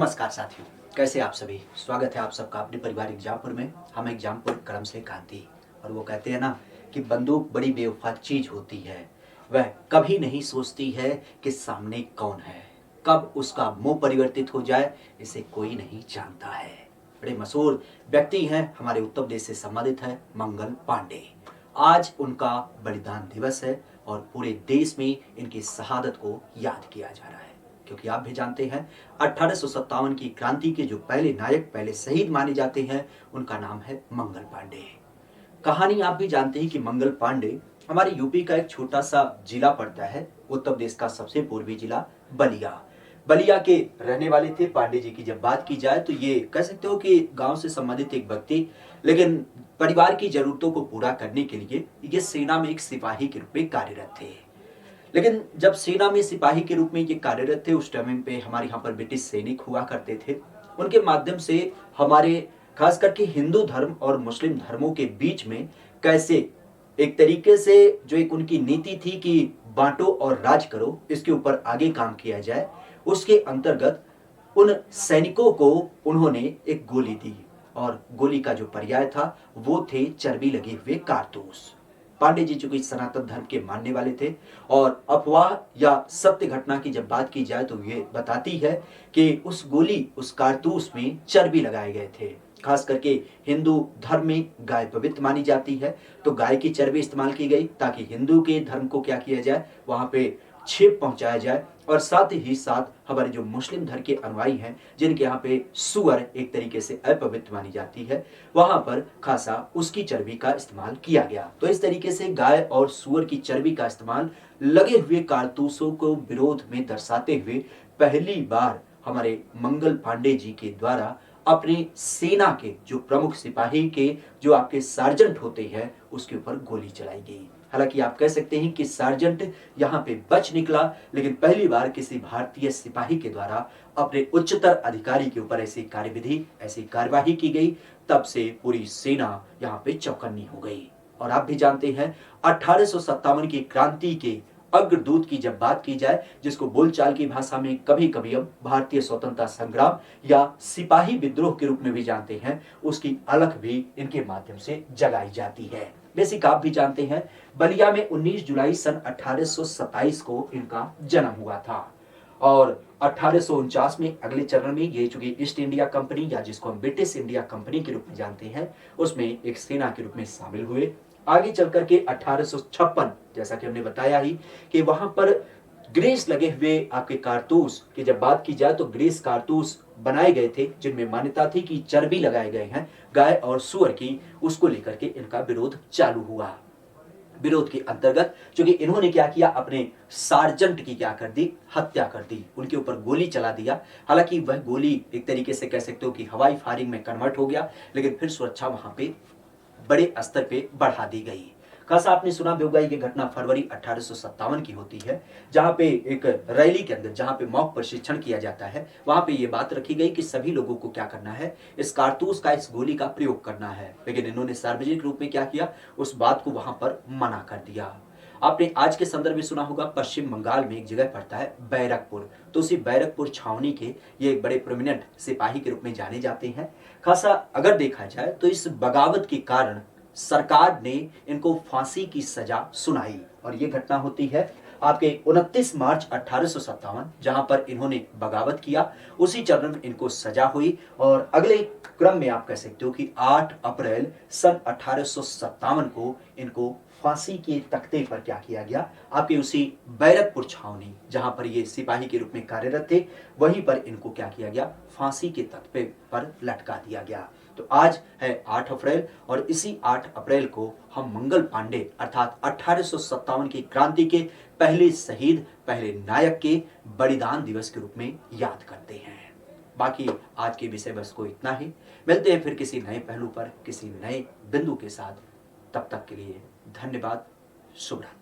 नमस्कार साथियों, कैसे आप सभी। स्वागत है आप सबका अपने परिवार एग्जामपुर में। हम एग्जामपुर करम से कांति। और वो कहते हैं ना कि बंदूक बड़ी बेवफा चीज होती है। वह कभी नहीं सोचती है कि सामने कौन है, कब उसका मुंह परिवर्तित हो जाए इसे कोई नहीं जानता है। बड़े मशहूर व्यक्ति हैं, हमारे उत्तर प्रदेश से संबंधित है मंगल पांडे। आज उनका बलिदान दिवस है और पूरे देश में इनकी शहादत को याद किया जा रहा है। क्योंकि आप भी जानते हैं 1857 की क्रांति के जो पहले नायक, पहले शहीद माने जाते हैं, उनका नाम है मंगल पांडे। कहानी आप भी जानते हैं कि मंगल पांडे हमारे यूपी का एक छोटा सा जिला पड़ता है, उत्तर प्रदेश का सबसे पूर्वी जिला बलिया। बलिया के रहने वाले थे पांडे जी की जब बात की जाए तो ये कह सकते हो कि गांव से संबंधित एक व्यक्ति, लेकिन परिवार की जरूरतों को पूरा करने के लिए ये सेना में एक सिपाही के रूप में कार्यरत थे। लेकिन जब सेना में सिपाही के रूप में ये कार्यरत थे, उस टाइम पे हमारे यहाँ पर ब्रिटिश सैनिक हुआ करते थे। उनके माध्यम से हमारे खास करके हिंदू धर्म और मुस्लिम धर्मों के बीच में कैसे एक तरीके से जो एक उनकी नीति थी कि बांटो और राज करो, इसके ऊपर आगे काम किया जाए, उसके अंतर्गत उन सैनिकों को उन्होंने एक गोली दी। और गोली का जो पर्याय था वो थे चर्बी लगे हुए कारतूस। पांडे जी चूंकि सनातन धर्म के मानने वाले थे, और अफवाह या सत्य घटना की जब बात की जाए तो ये बताती है कि उस गोली, उस कारतूस में चर्बी लगाए गए थे। खास करके हिंदू धर्म में गाय पवित्र मानी जाती है, तो गाय की चर्बी इस्तेमाल की गई ताकि हिंदू के धर्म को क्या किया जाए, वहां पे छेप पहुंचाया जाए। और साथ ही साथ हमारे जो मुस्लिम धर्म के अनुयायी हैं, जिनके यहाँ पे सुअर एक तरीके से अपवित्र मानी जाती है, वहां पर खासा उसकी चर्बी का इस्तेमाल किया गया। तो इस तरीके से गाय और सुअर की चर्बी का इस्तेमाल लगे हुए कारतूसों को विरोध में दर्शाते हुए पहली बार हमारे मंगल पांडे जी के द्वारा अपनी सेना के जो प्रमुख सिपाही के जो आपके सार्जेंट होते हैं उसके ऊपर गोली चलाई गई। हालांकि आप कह सकते हैं कि सार्जेंट यहां पे बच निकला, लेकिन पहली बार किसी भारतीय सिपाही के द्वारा अपने उच्चतर अधिकारी के ऊपर ऐसी कार्यविधि, ऐसी कार्यवाही की गई। तब से पूरी सेना यहां पे चौकन्नी हो गई। और आप भी जानते हैं 1857 की क्रांति के अग्रदूत की जब बात की जाए, जिसको बोलचाल की भाषा में कभी कभी हम भारतीय स्वतंत्रता संग्राम या सिपाही विद्रोह के रूप में भी जानते हैं, उसकी अलख भी इनके माध्यम से जगाई जाती है। बेसिक आप भी जानते हैं बलिया में 19 जुलाई सन 1827 को इनका जन्म हुआ था। और 1849 में अगले चरण में ये चूंकि ईस्ट इंडिया कंपनी या जिसको हम ब्रिटिश इंडिया कंपनी के रूप में जानते हैं, उसमें एक सेना के रूप में शामिल हुए। आगे चल करके 1856, जैसा कि हमने बताया ही कि वहां पर ग्रेस लगे हुए आपके कारतूस की जब बात की जाए तो ग्रेस कारतूस बनाए गए थे, जिनमें मान्यता थी कि चर्बी लगाए गए हैं गाय और सुअर की। उसको लेकर के इनका विरोध चालू हुआ। विरोध के अंतर्गत चूंकि इन्होंने क्या किया, अपने सार्जेंट की क्या कर दी, हत्या कर दी, उनके ऊपर गोली चला दिया। हालांकि वह गोली एक तरीके से कह सकते हो कि हवाई फायरिंग में कन्वर्ट हो गया, लेकिन फिर सुरक्षा वहां पे बड़े स्तर पे बढ़ा दी गई। खासा आपने सुना भी होगा, ये घटना फरवरी 1857 की होती है, जहां पे एक रैली के अंदर, जहां पे मॉक प्रशिक्षण किया जाता है, वहां पे ये बात रखी गई कि सभी लोगों को क्या करना है, इस कारतूस का, इस गोली का प्रयोग करना है। लेकिन इन्होंने सार्वजनिक रूप में क्या किया, उस बात को वहां पर मना कर दिया। आपने आज के संदर्भ में सुना होगा, पश्चिम बंगाल में एक जगह पड़ता है बैरकपुर, तो उसी बैरकपुर छावनी के ये एक बड़े प्रोमिनेंट सिपाही के रूप में जाने जाते हैं। खासा अगर देखा जाए तो इस बगावत के कारण सरकार ने इनको फांसी की सजा सुनाई। और ये घटना होती है आपके 29 मार्च 1857, जहां पर इन्होंने बगावत किया, उसी चरण में इनको सजा हुई। और अगले क्रम में आप कह सकते हो कि 8 अप्रैल सन 1857 को इनको फांसी के तख्ते पर क्या किया गया, आपके उसी बैरकपुर छावनी जहां पर ये सिपाही के रूप में कार्यरत थे, वहीं पर इनको क्या किया गया, फांसी के तख्ते पर लटका दिया गया। तो आज है 8 अप्रैल, और इसी 8 अप्रैल को हम मंगल पांडे अर्थात 1857 की क्रांति के पहले शहीद, पहले नायक के बलिदान दिवस के रूप में याद करते हैं। बाकी आज के विषय वस्तु को इतना ही। मिलते हैं फिर किसी नए पहलू पर, किसी नए बिंदु के साथ। तब तक के लिए धन्यवाद। शुभ रात्रि।